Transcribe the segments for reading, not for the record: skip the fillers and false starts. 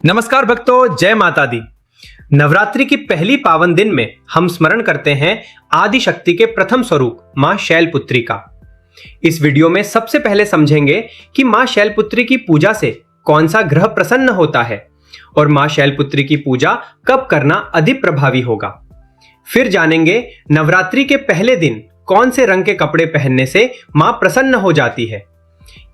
नमस्कार भक्तों, जय माता दी। नवरात्रि की पहली पावन दिन में हम स्मरण करते हैं आदि शक्ति के प्रथम स्वरूप मां शैलपुत्री का। इस वीडियो में सबसे पहले समझेंगे कि मां शैलपुत्री की पूजा से कौन सा ग्रह प्रसन्न होता है और मां शैलपुत्री की पूजा कब करना अधिक प्रभावी होगा। फिर जानेंगे नवरात्रि के पहले दिन कौन से रंग के कपड़े पहनने से मां प्रसन्न हो जाती है,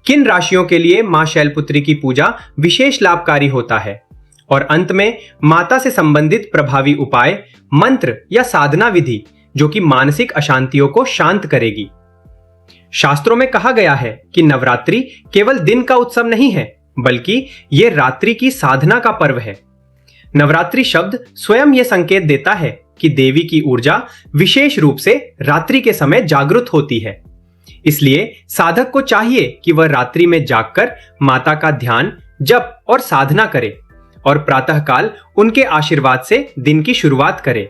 किन राशियों के लिए मां शैलपुत्री की पूजा विशेष लाभकारी होता है और अंत में माता से संबंधित प्रभावी उपाय, मंत्र या साधना विधि जो कि मानसिक अशांतियों को शांत करेगी। शास्त्रों में कहा गया है कि नवरात्रि केवल दिन का उत्सव नहीं है, बल्कि यह रात्रि की साधना का पर्व है। नवरात्रि शब्द स्वयं यह संकेत देता है कि देवी की ऊर्जा विशेष रूप से रात्रि के समय जागृत होती है। इसलिए साधक को चाहिए कि वह रात्रि में जागकर माता का ध्यान, जप और साधना करे और प्रातःकाल उनके आशीर्वाद से दिन की शुरुआत करे।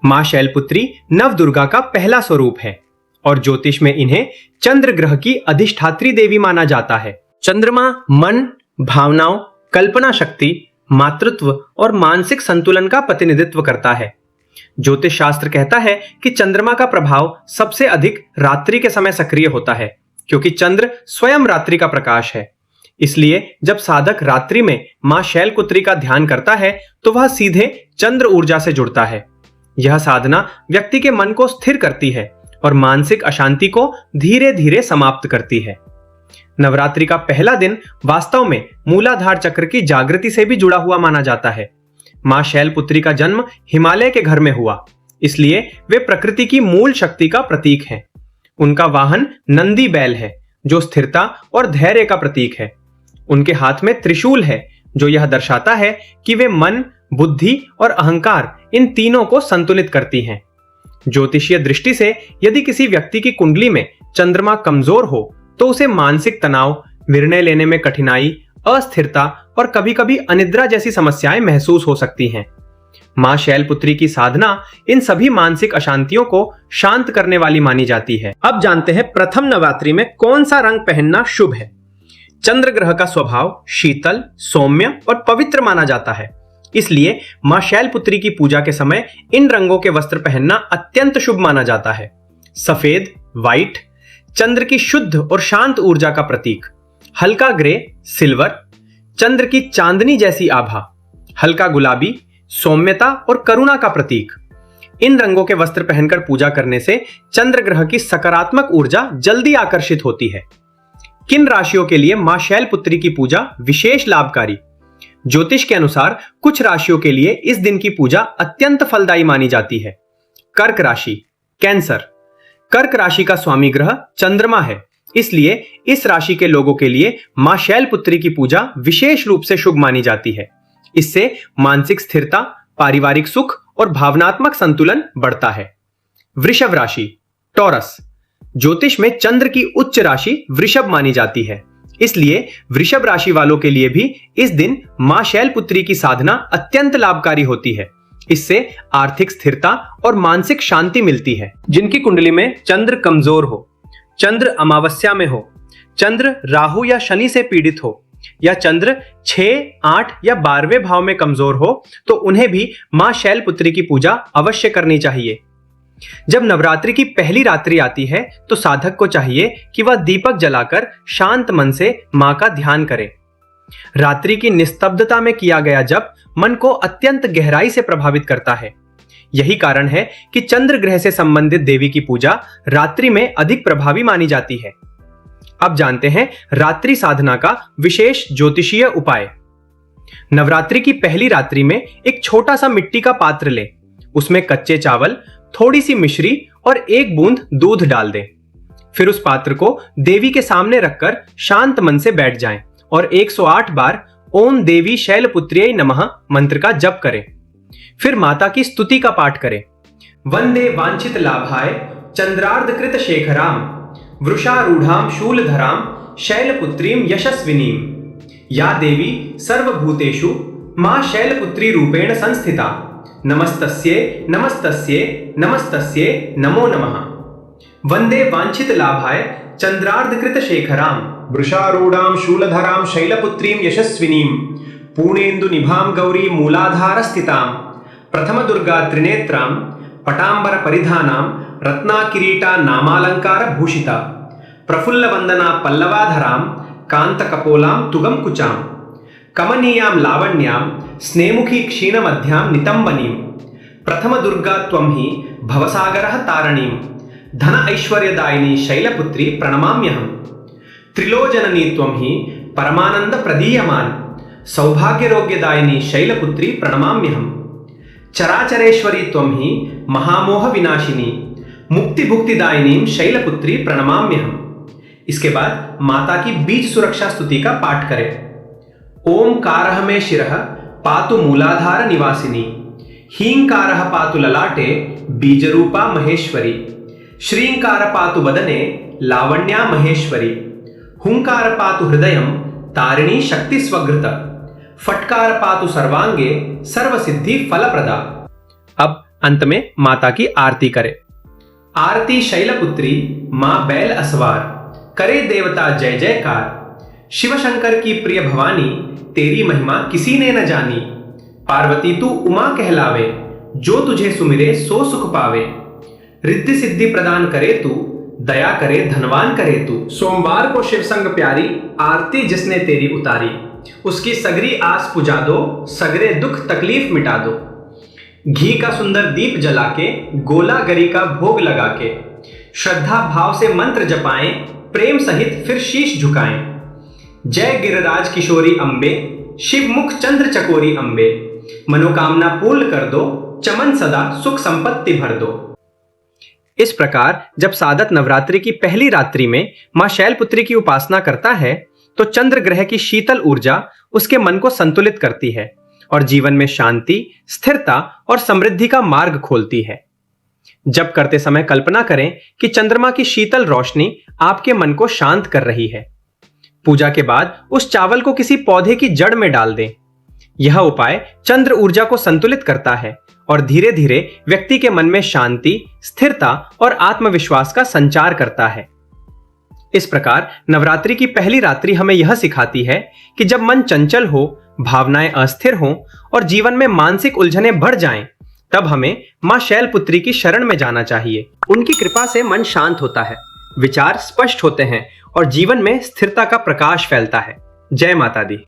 मां शैलपुत्री नवदुर्गा का पहला स्वरूप है और ज्योतिष में इन्हें चंद्र ग्रह की अधिष्ठात्री देवी माना जाता है। चंद्रमा मन, भावनाओं, कल्पना शक्ति, मातृत्व और मानसिक संतुलन का प्रतिनिधित्व करता है। ज्योतिष शास्त्र कहता है कि चंद्रमा का प्रभाव सबसे अधिक रात्रि के समय सक्रिय होता है, क्योंकि चंद्र स्वयं रात्रि का प्रकाश है। इसलिए जब साधक रात्रि में मां शैलपुत्री का ध्यान करता है तो वह सीधे चंद्र ऊर्जा से जुड़ता है। यह साधना व्यक्ति के मन को स्थिर करती है और मानसिक अशांति को धीरे धीरे समाप्त करती है। नवरात्रि का पहला दिन वास्तव में मूलाधार चक्र की जागृति से भी जुड़ा हुआ माना जाता है। मां शैलपुत्री का जन्म हिमालय के घर में हुआ, इसलिए वे प्रकृति की मूल शक्ति का प्रतीक हैं। उनका वाहन नंदी बैल है, जो स्थिरता और धैर्य का प्रतीक है। उनके हाथ में त्रिशूल है, जो यह दर्शाता है कि वे मन, बुद्धि और अहंकार इन तीनों को संतुलित करती हैं। ज्योतिषीय दृष्टि से यदि किसी व्यक्ति की कुंडली में चंद्रमा कमजोर हो तो उसे मानसिक तनाव, निर्णय लेने में कठिनाई, अस्थिरता और कभी-कभी अनिद्रा जैसी समस्याएं महसूस हो सकती हैं। मां शैलपुत्री की साधना इन सभी मानसिक अशांतियों को शांत करने वाली मानी जाती है। अब जानते हैं प्रथम नवरात्रि में कौन सा रंग पहनना शुभ है। चंद्र ग्रह का स्वभाव शीतल, सौम्य और पवित्र माना जाता है, इसलिए मां शैलपुत्री की पूजा के समय इन रंगों के वस्त्र पहनना अत्यंत शुभ माना जाता है। सफेद, व्हाइट, चंद्र की शुद्ध और शांत ऊर्जा का प्रतीक। हल्का ग्रे, सिल्वर, चंद्र की चांदनी जैसी आभा। हल्का गुलाबी, सौम्यता और करुणा का प्रतीक। इन रंगों के वस्त्र पहनकर पूजा करने से चंद्र ग्रह की सकारात्मक ऊर्जा जल्दी आकर्षित होती है। किन राशियों के लिए मां शैलपुत्री की पूजा विशेष लाभकारी। ज्योतिष के अनुसार कुछ राशियों के लिए इस दिन की पूजा अत्यंत फलदायी मानी जाती है। कर्क राशि, कैंसर। कर्क राशि का स्वामी ग्रह चंद्रमा है, इसलिए इस राशि के लोगों के लिए मां शैलपुत्री की पूजा विशेष रूप से शुभ मानी जाती है। इससे मानसिक स्थिरता, पारिवारिक सुख और भावनात्मक संतुलन बढ़ता है। वृषभ राशि, टॉरस। ज्योतिष में चंद्र की उच्च राशि वृषभ मानी जाती है, इसलिए वृषभ राशि वालों के लिए भी इस दिन मां शैलपुत्री की साधना अत्यंत लाभकारी होती है। इससे आर्थिक स्थिरता और मानसिक शांति मिलती है। जिनकी कुंडली में चंद्र कमजोर हो, चंद्र अमावस्या में हो, चंद्र राहु या शनि से पीड़ित हो या चंद्र 6, 8 या 12वें भाव में कमजोर हो तो उन्हें भी मां शैलपुत्री की पूजा अवश्य करनी चाहिए। जब नवरात्रि की पहली रात्रि आती है तो साधक को चाहिए कि वह दीपक जलाकर शांत मन से मां का ध्यान करे। रात्रि की निस्तब्धता में किया गया जप मन को अत्यंत गहराई से प्रभावित करता है। यही कारण है कि चंद्र ग्रह से संबंधित देवी की पूजा रात्रि में अधिक प्रभावी मानी जाती है। अब जानते हैं रात्रि साधना का विशेष ज्योतिषीय उपाय। नवरात्रि की पहली रात्रि में एक छोटा सा मिट्टी का पात्र लें, उसमें कच्चे चावल, थोड़ी सी मिश्री और 1 बूंद दूध डाल दें। फिर उस पात्र को देवी के सामने रखकर शांत मन से बैठ जाएं और 108 बार ओम देवी शैलपुत्र्यै नमः मंत्र का जप करें। फिर माता की स्तुति का पाठ करें। वंदे वांछित लाभाय चंद्रार्धकृत शेखराम वृषारूढ़ाम शूलधराम शैलपुत्रीम यशस्विनीम या देवी सर्वभूतेषु मां शैलपुत्री रूपेण संस्थिता नमस्तस्ये नमस्तस्ये नमस्तस्ये नमो नमः। वंदे वांछित लाभाय चंद्रार्धकृत शेखराम वृषारूढ़ां शूलधरां शैलपुत्रीं यशस्विनीं पूर्णेन्दु निभां गौरी मूलाधार स्थितां प्रथम दुर्गा त्रिनेत्रां पटांबर परिधानां रत्ना किरीटा नामालंकार भूषिता प्रफुल्ल वंदना पल्लवाधरां कांत कपोलां तुगम कुचां कमनीयां लावण्यां स्नेमुखी क्षीणमध्यां नितंबनीं प्रथम दुर्गा त्वं हि भवसागरः तारणीं धन ऐश्वर्यदायिनी शैलपुत्री प्रणमाम्यहम् त्रिलोचननी त्वं हि परमानंद प्रदीयमान सौभाग्यरोग्यदायिनी शैलपुत्री प्रणमाम्यहम् चराचरेश्वरी त्वं हि महामोह विनाशिनी मुक्ति भुक्तिदायिनी शैलपुत्री प्रणमाम्यहम्। इसके बाद माता की बीज सुरक्षा स्तुति का पाठ करें। ओमकारः मे शिरः पातु मूलाधार निवासिनी हींकारः पातु ललाटे बीजरूपा महेश्वरी श्रींकार पातु वदने लावण्या महेश्वरी हुंकार पातु हृदयं तारिणी शक्ति स्वगृत फटकार पातु सर्वांगे सर्वसिद्धि फलप्रदा। अब अंत में माता की आरती करें। आरती शैलपुत्री मां बैल असवार करे देवता जय जयकार शिव शंकर की प्रिय भवानी तेरी महिमा किसी ने न जानी पार्वती तू उमा कहलावे जो तुझे सुमिरे सो सुख पावे रिद्धि सिद्धि प्रदान करे तू दया करे धनवान करे तू। सोमवार को शिव संग प्यारी आरती जिसने तेरी उतारी उसकी सगरी आस पुजा दो सगरे दुख तकलीफ मिटा दो। घी का सुंदर दीप जला के गोला गरी का भोग लगा के श्रद्धा भाव से मंत्र जपाएं प्रेम सहित फिर शीश झुकाएं। जय गिरिराज किशोरी अंबे शिव मुख चंद्र चकोरी अंबे मनोकामना पूर्ण कर दो चमन सदा सुख संपत्ति भर दो। इस प्रकार जब साधक नवरात्रि की पहली रात्रि में मां शैलपुत्री की उपासना करता है तो चंद्र ग्रह की शीतल ऊर्जा उसके मन को संतुलित करती है और जीवन में शांति स्थिरता और समृद्धि का मार्ग खोलती है। जब करते समय कल्पना करें कि चंद्रमा की शीतल रोशनी आपके मन को शांत कर रही है। पूजा के बाद उस चावल को किसी पौधे की जड़ में डाल दें। यह उपाय चंद्र ऊर्जा को संतुलित करता है और धीरे धीरे व्यक्ति के मन में शांति स्थिरता और आत्मविश्वास का संचार करता है। इस प्रकार नवरात्रि की पहली रात्रि हमें यह सिखाती है कि जब मन चंचल हो भावनाएं अस्थिर हों और जीवन में मानसिक उलझनें बढ़ जाएं, तब हमें मां शैलपुत्री की शरण में जाना चाहिए। उनकी कृपा से मन शांत होता है, विचार स्पष्ट होते हैं और जीवन में स्थिरता का प्रकाश फैलता है। जय माता दी।